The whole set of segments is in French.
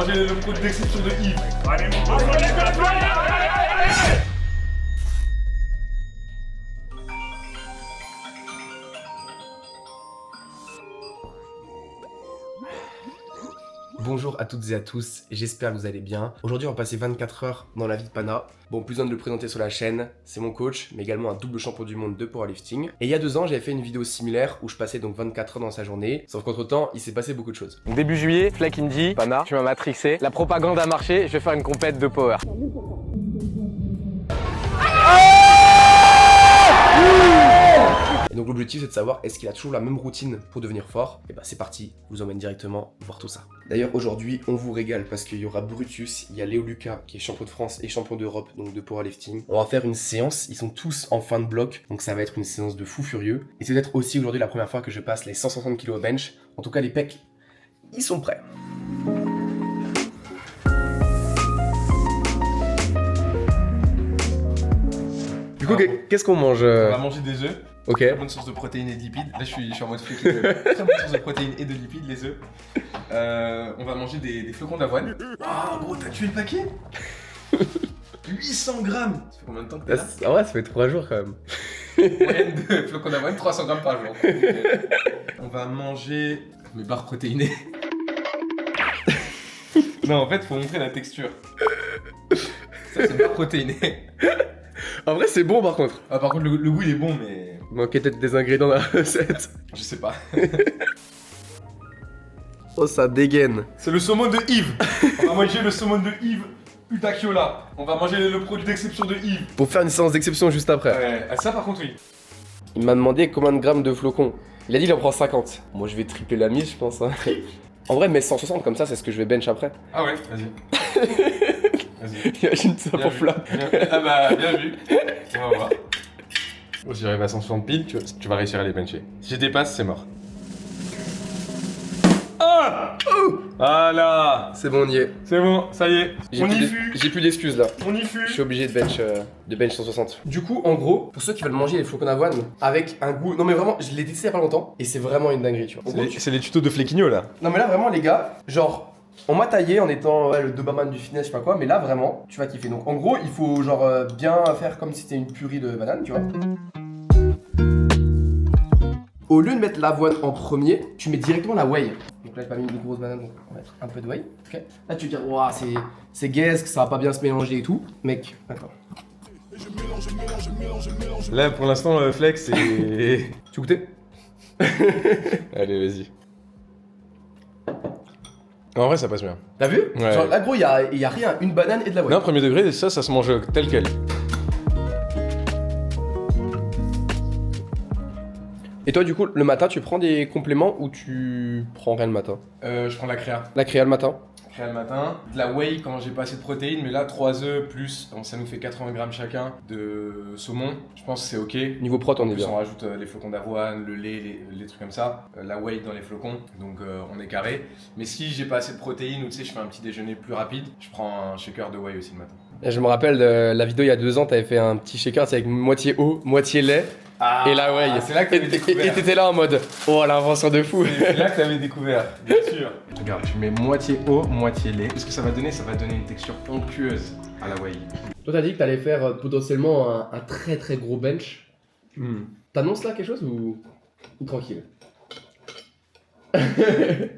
manger le produit d'exception de Yves. Allez, Bonjour à toutes et à tous, j'espère que vous allez bien. Aujourd'hui on va passer 24 heures dans la vie de Pana. Bon, plus besoin de le présenter sur la chaîne, c'est mon coach, mais également un double champion du monde de powerlifting. Et il y a 2 ans, j'avais fait une vidéo similaire où je passais donc 24 heures dans sa journée, sauf qu'entre temps, il s'est passé beaucoup de choses. Donc début juillet, Fleck il me dit, Pana, tu m'as matrixé, la propagande a marché, je vais faire une compète de power. Et donc l'objectif c'est de savoir est-ce qu'il a toujours la même routine pour devenir fort. Et bah c'est parti, je vous emmène directement voir tout ça. D'ailleurs aujourd'hui on vous régale parce qu'il y aura Brutus, il y a Léo Lucas qui est champion de France et champion d'Europe donc de powerlifting. On va faire une séance, ils sont tous en fin de bloc donc ça va être une séance de fou furieux. Et c'est peut-être aussi aujourd'hui la première fois que je passe les 160 kg au bench. En tout cas les pecs, ils sont prêts. Du coup qu'est-ce qu'on mange On va manger des œufs. Ok. Très bonne source de protéines et de lipides. Là, je suis en mode flic. Très bonne source de protéines et de lipides, les œufs. On va manger des flocons d'avoine. Waouh, gros, t'as tué le paquet 800 grammes. Ça fait combien de temps que t'es là? Ah ouais, ça fait 3 jours quand même. Moyenne de flocons d'avoine, 300 grammes par jour. On va manger mes barres protéinées. Non, en fait, faut montrer la texture. Ça, c'est barres protéinées. En vrai c'est bon par contre. Ah, par contre, le goût, il est bon, mais... Il manquait peut-être des ingrédients dans la recette. Je sais pas. Oh ça dégaine. C'est le saumon de Yves. On va manger le saumon de Yves Utacchiola. On va manger le produit d'exception de Yves. Pour faire une séance d'exception juste après. Ouais, ça par contre oui. Il m'a demandé combien de grammes de flocons. Il a dit il en prend 50. Moi je vais tripler la mise je pense. Hein. En vrai mais 160 comme ça c'est ce que je vais bench après. Ah ouais, vas-y. Vas-y. Imagine ça Bien pour vu. Flamme. Ah bah bien vu. On va voir. Oh, si j'arrive à 160 piles, tu vas réussir à les bencher. Si je dépasse, c'est mort. Ah oh voilà. C'est bon on y est. C'est bon, ça y est. On y fut. J'ai plus d'excuses là. On y Je fut. suis obligé de bench 160. Du coup, en gros, pour ceux qui veulent manger les flocons d'avoine avec un goût. Non mais vraiment, je l'ai testé il y a pas longtemps et c'est vraiment une dinguerie, tu vois. En gros, C'est les tutos de Flequigno là. Non mais là vraiment les gars, genre on m'a taillé en étant le Doberman du fitness, je sais pas quoi, mais là vraiment, tu vas kiffer. Donc en gros, il faut genre bien faire comme si c'était une purée de banane, tu vois. Au lieu de mettre l'avoine en premier, tu mets directement la whey. Donc là j'ai pas mis une grosse banane, donc on va mettre un peu de whey. Okay. Là tu vas dire, waouh, c'est gaze, que ça va pas bien se mélanger et tout. Mec, attends. Là pour l'instant, Flex c'est. Tu goûtais? Allez, vas-y. En vrai, ça passe bien. T'as vu? Ouais. Genre là gros, il y a rien, une banane et de la whey. Non, premier degré, ça se mange tel quel. Et toi du coup, le matin, tu prends des compléments ou tu prends rien le matin? Je prends la créa. La créa le matin? Créa le matin. De la whey quand j'ai pas assez de protéines, mais là 3 œufs plus, donc ça nous fait 80 grammes chacun de saumon. Je pense que c'est ok. Niveau prot, on est En plus, bien. on rajoute les flocons d'avoine, le lait, les trucs comme ça, la whey dans les flocons, donc on est carré. Mais si j'ai pas assez de protéines ou tu sais, je fais un petit déjeuner plus rapide, je prends un shaker de whey aussi le matin. Et je me rappelle de la vidéo il y a 2 ans, t'avais fait un petit shaker avec moitié eau, moitié lait et la whey. C'est là que t'avais découvert. Et t'étais là en mode oh l'invention de fou. C'est là que t'avais découvert, bien sûr. Regarde, tu mets moitié eau, moitié lait. Qu'est-ce que ça va donner? Ça va donner une texture onctueuse à la whey. Toi t'as dit que t'allais faire potentiellement un très très gros bench. T'annonces là quelque chose ou tranquille?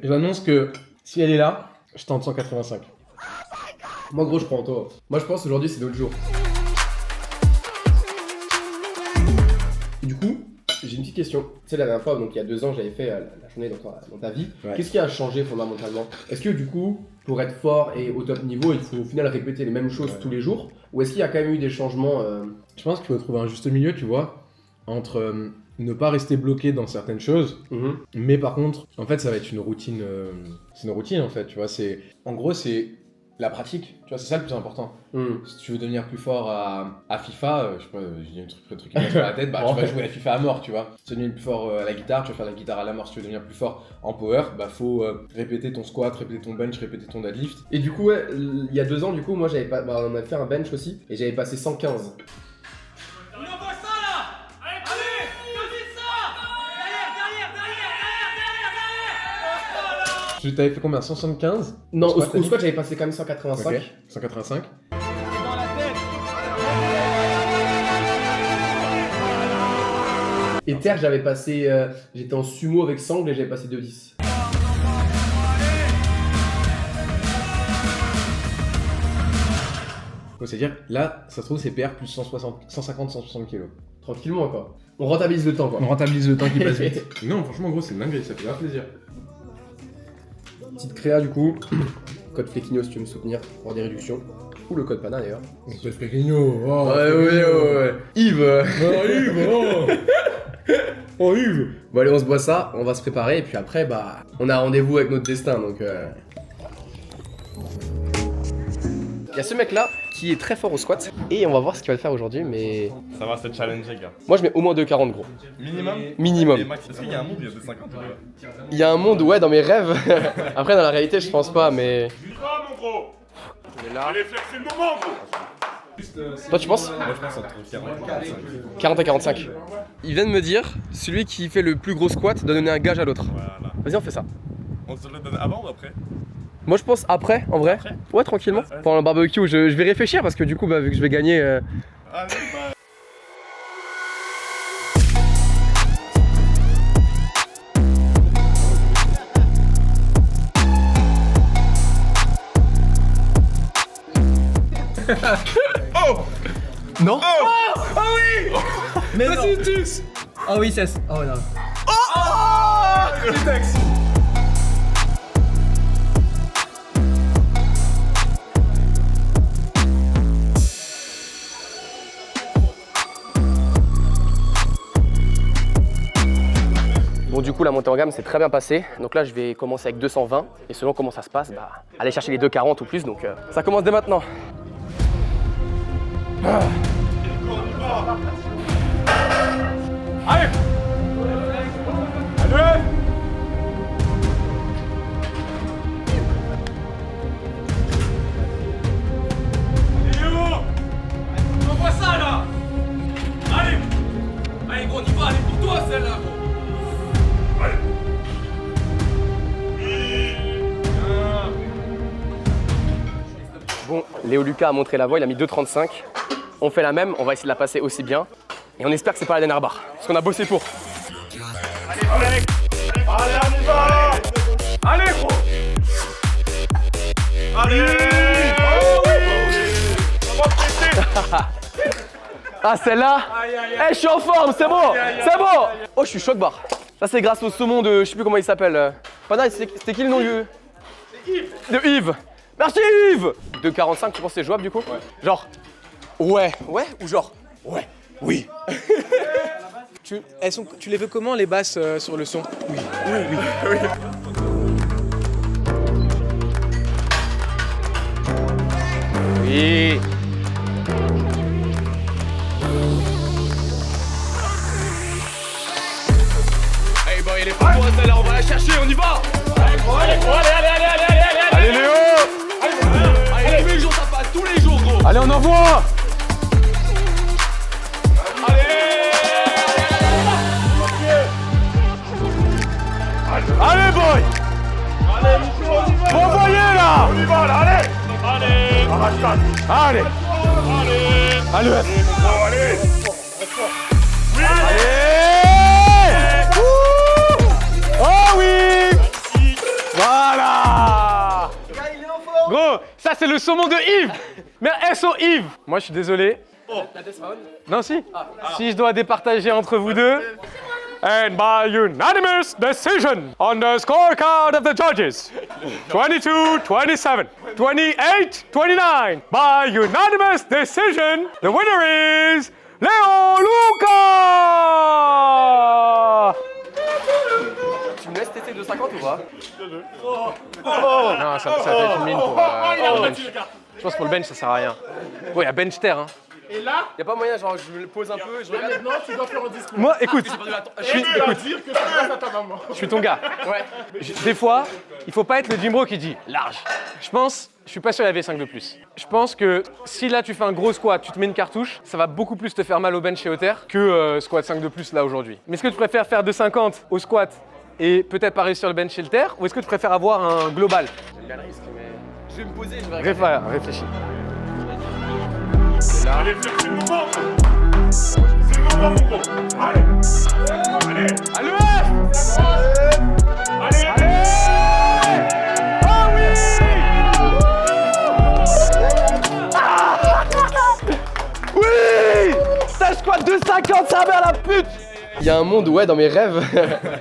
J'annonce que si elle est là, je tente 185. Moi gros je prends toi. Moi je pense aujourd'hui c'est l'autre jour. Du coup, j'ai une petite question. Tu sais la dernière fois, donc il y a 2 ans j'avais fait la journée dans ta vie. Ouais. Qu'est-ce qui a changé fondamentalement? Est-ce que du coup, pour être fort et au top niveau, il faut au final répéter les mêmes choses tous les jours? Ou est-ce qu'il y a quand même eu des changements Je pense qu'il faut trouver un juste milieu, tu vois, entre ne pas rester bloqué dans certaines choses, mais par contre, en fait, ça va être une routine. C'est une routine, en fait, tu vois. En gros, c'est la pratique, tu vois, c'est ça le plus important. Si tu veux devenir plus fort à FIFA, je sais pas, je dis un truc qui me passe par la tête, bah tu vas jouer à FIFA à mort, tu vois. Si tu veux devenir plus fort à la guitare, tu vas faire la guitare à la mort. Si tu veux devenir plus fort en power, bah faut répéter ton squat, répéter ton bench, répéter ton deadlift. Et du coup, ouais, il y a 2 ans, du coup, moi j'avais pas, on a fait un bench aussi et j'avais passé 115. On envoie ça là! Allez, allez! Vas-y ça! Derrière! Tu t'avais fait combien? 175? Non, Au squat, au squat, j'avais passé quand même 185. Ok, 185. Dans la tête. Et terre, j'avais passé. J'étais en sumo avec sangle et j'avais passé 2,10. Donc c'est-à-dire, là, ça se trouve, c'est PR plus 150-160 kg. Tranquillement, quoi. On rentabilise le temps, quoi. On rentabilise le temps qui passe vite. Non, franchement, gros, c'est dingue, ça fait grave plaisir. Petite créa, du coup. Code Flequigno si tu veux me soutenir pour des réductions. Ou le code PANA d'ailleurs. On peut Flequigno. Oh, ouais. Yves. Oh, Yves. Bon, allez, on se boit ça, on va se préparer. Et puis après, bah, on a rendez-vous avec notre destin, donc. Il y a ce mec-là qui est très fort au squat. Et on va voir ce qu'il va faire aujourd'hui, mais. Ça va se challenger, gars. Moi, je mets au moins 2,40 gros. Minimum. Minimum. Et max. Est-ce qu'il y a un monde où il y a 2,50 ou pas? Il y a un monde, ouais, dans mes rêves. Après, dans la réalité, je pense pas, mais. Quoi, mon gros? Allez, flex, c'est le moment, gros. Toi, tu penses? Moi, je pense entre 40 et 45. 40 à 45. Il vient de me dire, celui qui fait le plus gros squat doit donner un gage à l'autre. Voilà. Vas-y, on fait ça. On se le donne avant ou après? Moi, je pense après, en vrai. Après? Ouais, tranquillement. Pendant le barbecue, je vais réfléchir parce que du coup, bah, vu que je vais gagner. Allez, bah. Non? Mais non. Oh oui, c'est... Oh non. Bon, du coup, la montée en gamme s'est très bien passée. Donc là, je vais commencer avec 220. Et selon comment ça se passe, bah, aller chercher les 240 ou plus. Donc ça commence dès maintenant. Allez. Allez. On voit ça là. Allez. Allez gros, on y va, allez pour toi celle-là gros. Allez. Bon, Léo Lucas a montré la voie, il a mis 2,35. On fait la même, on va essayer de la passer aussi bien. Et on espère que c'est pas la dernière barre. Parce qu'on a bossé pour. Allez, on y va. Allez gros. Allez. Oh oui. On va péter. Ah, celle-là. Eh, je suis en forme, c'est bon. C'est bon. Oh, je suis choc barre. Ça, c'est grâce au saumon de. Je sais plus comment il s'appelle. Pana, c'était qui le nom du. De Yves. Merci Yves. 2,45, tu penses que c'est jouable du coup? Ouais. Genre. Ouais. Ouais ou genre. Ouais. Oui. Tu les veux comment les basses sur le son? Oui. Oui. Hey boy, elle est pour toi celle-là, on va la chercher, on y va. Allez Léo. Allez, tous les jours ça passe, tous les jours gros. Allez, on envoie. Allez boy. Envoyez là. On y va là, allez. Allez. Allez. Allez. Oh oui. Voilà. Gros, ça c'est le saumon de Yves. Mais SO Yves. Moi je suis désolé. Non si. Si je dois départager entre vous deux. And by unanimous decision on the scorecard of the judges, 22-27, 28-29, by unanimous decision, the winner is Léo Lucas. Tu me laisses tester 2,50 ou pas? Non, ça va être une mine pour le bench. Je pense que pour le bench ça sert à rien. Bon, il y a bench terre hein. Et là, y a pas moyen, genre je me le pose un peu, je regarde. Maintenant, tu dois faire un discours. Moi, écoute, je suis ton gars. Ouais. Des fois, il faut pas être le Jimbro qui dit large. Je suis pas sûr qu'il y avait 5 de plus. Je pense que si là tu fais un gros squat, tu te mets une cartouche, ça va beaucoup plus te faire mal au bench et au terre que squat 5 de plus là aujourd'hui. Mais est-ce que tu préfères faire 2,50 au squat et peut-être pas réussir le bench et le terre, ou est-ce que tu préfères avoir un global? J'aime bien le risque, mais je vais me poser, je vais Réfléchis. Allez, frère, c'est le moment. C'est le moment, mon gros. Allez. Allez. Allez! Allez. Oh oui! Oui! Ça squat 2,50, sa mère la pute! Il y a un monde, ouais, dans mes rêves.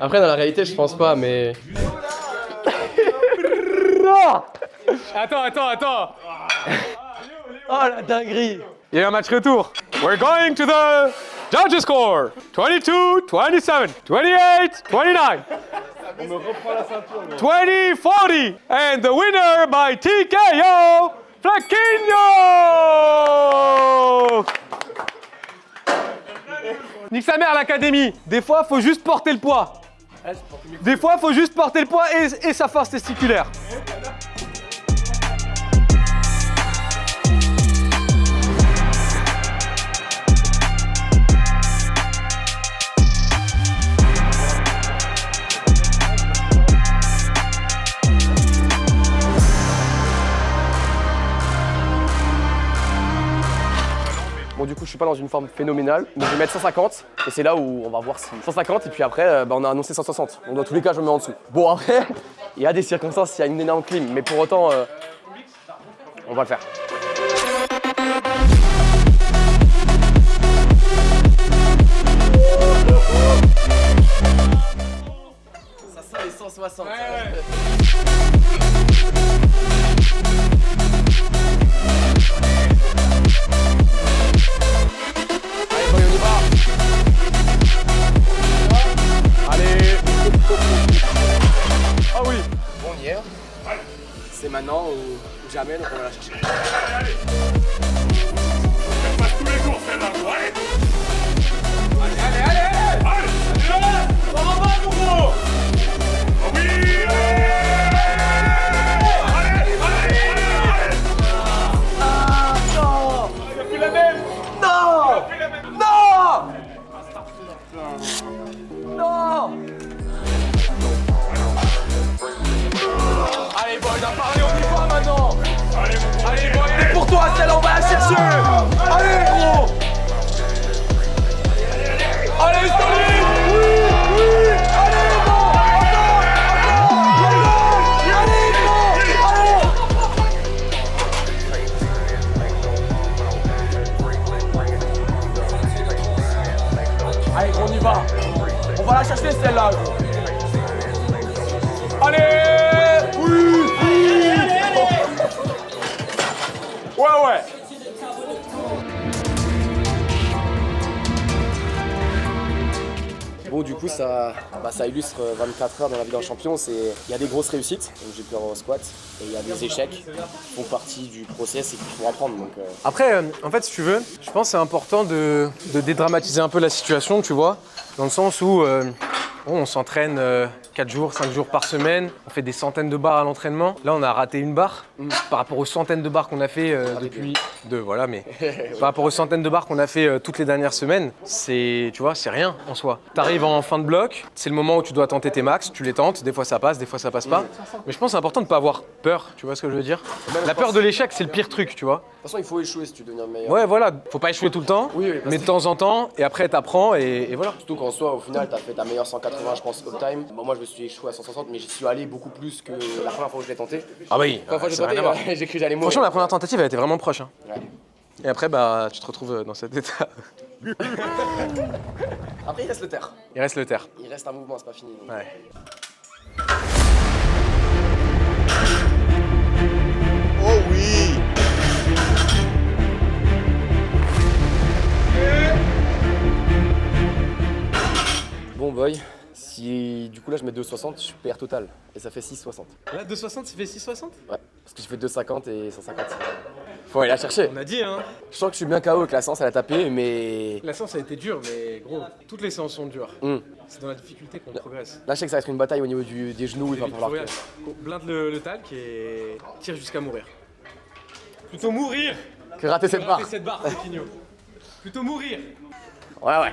Après, dans la réalité, je pense pas, mais. Attends. Oh la dinguerie. Il y a un match retour. We're going to the judges score. 22, 27, 28, 29. On me reprend la ceinture. 20, 40. And the winner by TKO, Flaquinho! Nique sa mère l'académie. Des fois, faut juste porter le poids. Des fois, faut juste porter le poids et sa force testiculaire. Bon, du coup, je suis pas dans une forme phénoménale, mais je vais mettre 150 et c'est là où on va voir si 150 et puis après, on a annoncé 160. Donc dans tous les cas, je me mets en dessous. Bon, après, il y a des circonstances, il y a une énorme clim, mais pour autant, on va le faire. Ça sent les 160. Ah oui. Bon, on y est. C'est maintenant ou jamais, donc on va la chercher. Passe tous les jours, celle-là, gros. Allez. Allez. Allez. On en va, mon gros. Oh oui. Allez. Ah non. Il a plus la même. Non. Non. Non. Allez, boy, on a parlé, on y va maintenant. Allez, mon gros. Allez, boy, Et pour toi, celle-là, on va la chercher. Allez, gros. allez, salut. Allez, gros. Allez, gros. Allez. Allez, gros, on y va. On va la chercher, celle-là, gros. Allez. Oui. Ouais. Bon, du coup, ça illustre 24 heures dans la vie d'un champion. Il y a des grosses réussites, donc j'ai peur au squat, et il y a des échecs qui font partie du process et qu'il faut apprendre. Donc, Après, en fait, si tu veux, je pense que c'est important de dédramatiser un peu la situation, tu vois, dans le sens où on s'entraîne 4 jours, 5 jours par semaine, on fait des centaines de barres à l'entraînement. Là, on a raté une barre par rapport aux centaines de barres qu'on a fait depuis... par rapport aux centaines de barres qu'on a fait toutes les dernières semaines, c'est rien en soi. T'arrives en fin de bloc, c'est le moment où tu dois tenter tes max, tu les tentes, des fois ça passe, des fois ça passe pas. Mais je pense que c'est important de pas avoir peur, tu vois ce que je veux dire? La peur de l'échec, c'est le pire truc, tu vois. de toute façon, il faut échouer si tu veux devenir meilleur. Ouais, voilà, faut pas échouer tout le temps, Oui, parce mais de temps en temps, et après t'apprends, et voilà. Surtout qu'en soi, au final, t'as fait ta meilleure 180, je pense, all-time. Bon, moi, je me suis échoué à 160, mais j'y suis allé beaucoup plus que la première fois où je l'ai tenté. Ah oui, La première fois que j'ai tenté, j'ai cru que j'allais mourir. franchement, la première tentative, elle était vraiment proche. Hein. Ouais. Et après, bah, tu te retrouves dans cet état. Après, il reste le terre. Il reste le terre. Il reste un mouvement, c'est pas fini. Donc. Ouais. Oh oui. Bon, boy, si du coup là je mets 2,60, je perds total. Et ça fait 6,60. Là, 2,60, ça fait 6,60 Ouais, parce que je fais 2,50 et 150. Faut aller la chercher. On a dit, hein. Je sens que je suis bien KO, que la séance elle a tapé, mais. La séance a été dure, mais gros, toutes les séances sont dures. Hmm. C'est dans la difficulté qu'on progresse. Là, je sais que ça va être une bataille au niveau des genoux, il va falloir que. Blinde le talc et tire jusqu'à mourir. Plutôt mourir Que rater cette barre. Rater cette barre, Flaquinho. Plutôt mourir. Ouais, ouais.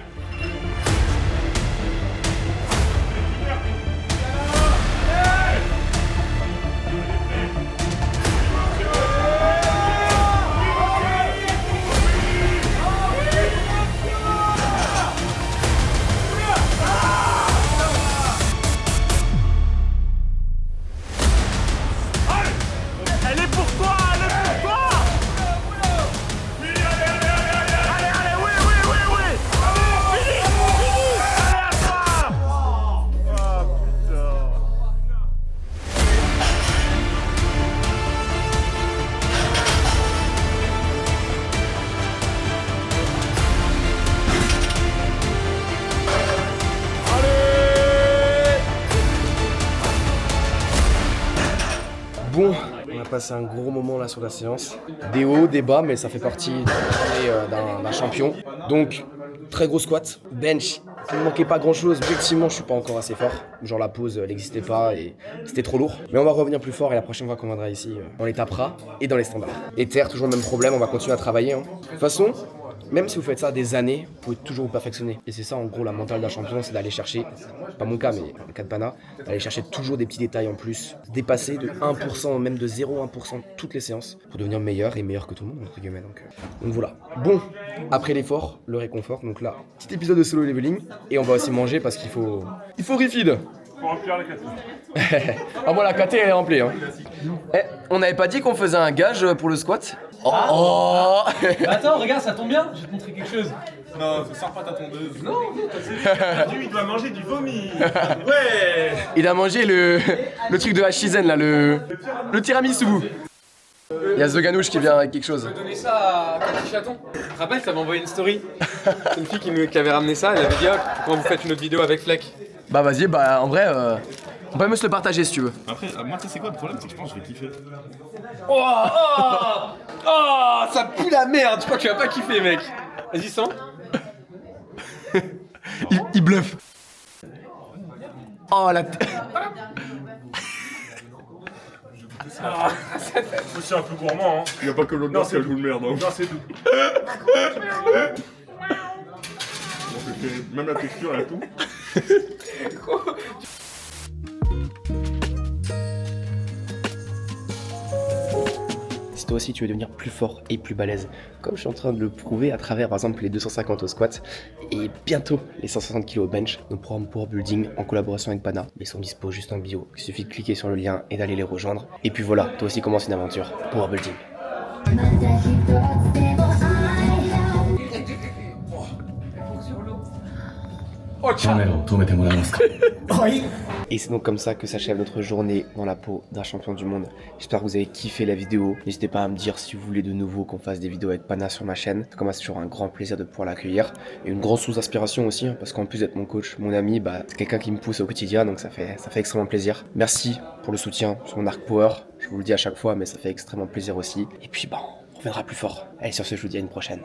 Bon, on a passé un gros moment là sur la séance. Des hauts, des bas, mais ça fait partie d'un champion. Donc, très gros squat, bench. Il ne manquait pas grand chose, effectivement je suis pas encore assez fort. Genre la pause elle n'existait pas et c'était trop lourd. Mais on va revenir plus fort et la prochaine fois qu'on viendra ici, on les tapera et dans les standards. Et terre, toujours le même problème, on va continuer à travailler. Hein. De toute façon, même si vous faites ça des années, vous pouvez toujours vous perfectionner. Et c'est ça en gros la mentale d'un champion, c'est d'aller chercher, pas mon cas mais le cas de Pana, d'aller chercher toujours des petits détails en plus, dépasser de 1%, même de 0,1% toutes les séances pour devenir meilleur et meilleur que tout le monde entre guillemets. Donc voilà. Bon, après l'effort, le réconfort, donc là, petit épisode de solo leveling et on va aussi manger parce qu'il faut refeed. Faut remplir la catégorie. Ah moi la KT elle est remplie hein. Eh, on n'avait pas dit qu'on faisait un gage pour le squat? Oh. Attends, regarde, ça tombe bien, je vais te montrer quelque chose. Non, sors pas ta tondeuse. Non, lui, il doit manger du vomi. Ouais. Il a mangé le truc de la Shizen là, le tiramisu. Il y a The Ganouche qui vient avec quelque chose. Je donner ça à Petit Chaton. Tu te rappelles, ça m'a envoyé une story. C'est une fille qui avait ramené ça, elle avait dit ah, quand vous faites une autre vidéo avec Fleck. Bah vas-y, bah en vrai, on peut même se le partager si tu veux. Après, moi, tu sais c'est quoi le problème? C'est que je pense que je vais kiffer. Oh, ça pue la merde, je crois que tu vas pas kiffer mec. Vas-y, sens. Il bluffe. Oh la Je suis un peu gourmand, hein. Il y a pas que l'odeur qui a le goût de merde, hein. Non, c'est tout. Même la texture, elle a tout. Si toi aussi tu veux devenir plus fort et plus balèze, comme je suis en train de le prouver à travers par exemple les 250 au squat et bientôt les 160 kg au bench, nos programmes Power Building en collaboration avec Pana, ils sont dispo juste en bio. Il suffit de cliquer sur le lien et d'aller les rejoindre. Et puis voilà, toi aussi commence une aventure Power Building. Et c'est donc comme ça que s'achève notre journée dans la peau d'un champion du monde. J'espère que vous avez kiffé la vidéo. N'hésitez pas à me dire si vous voulez de nouveau qu'on fasse des vidéos avec Pana sur ma chaîne. Comme c'est toujours un grand plaisir de pouvoir l'accueillir. Et une grande source d'inspiration aussi, hein, parce qu'en plus d'être mon coach, mon ami, bah, c'est quelqu'un qui me pousse au quotidien, donc ça fait extrêmement plaisir. Merci pour le soutien sur mon arc power. Je vous le dis à chaque fois, mais ça fait extrêmement plaisir aussi. Et puis bah, on reviendra plus fort. Allez, sur ce, je vous dis à une prochaine.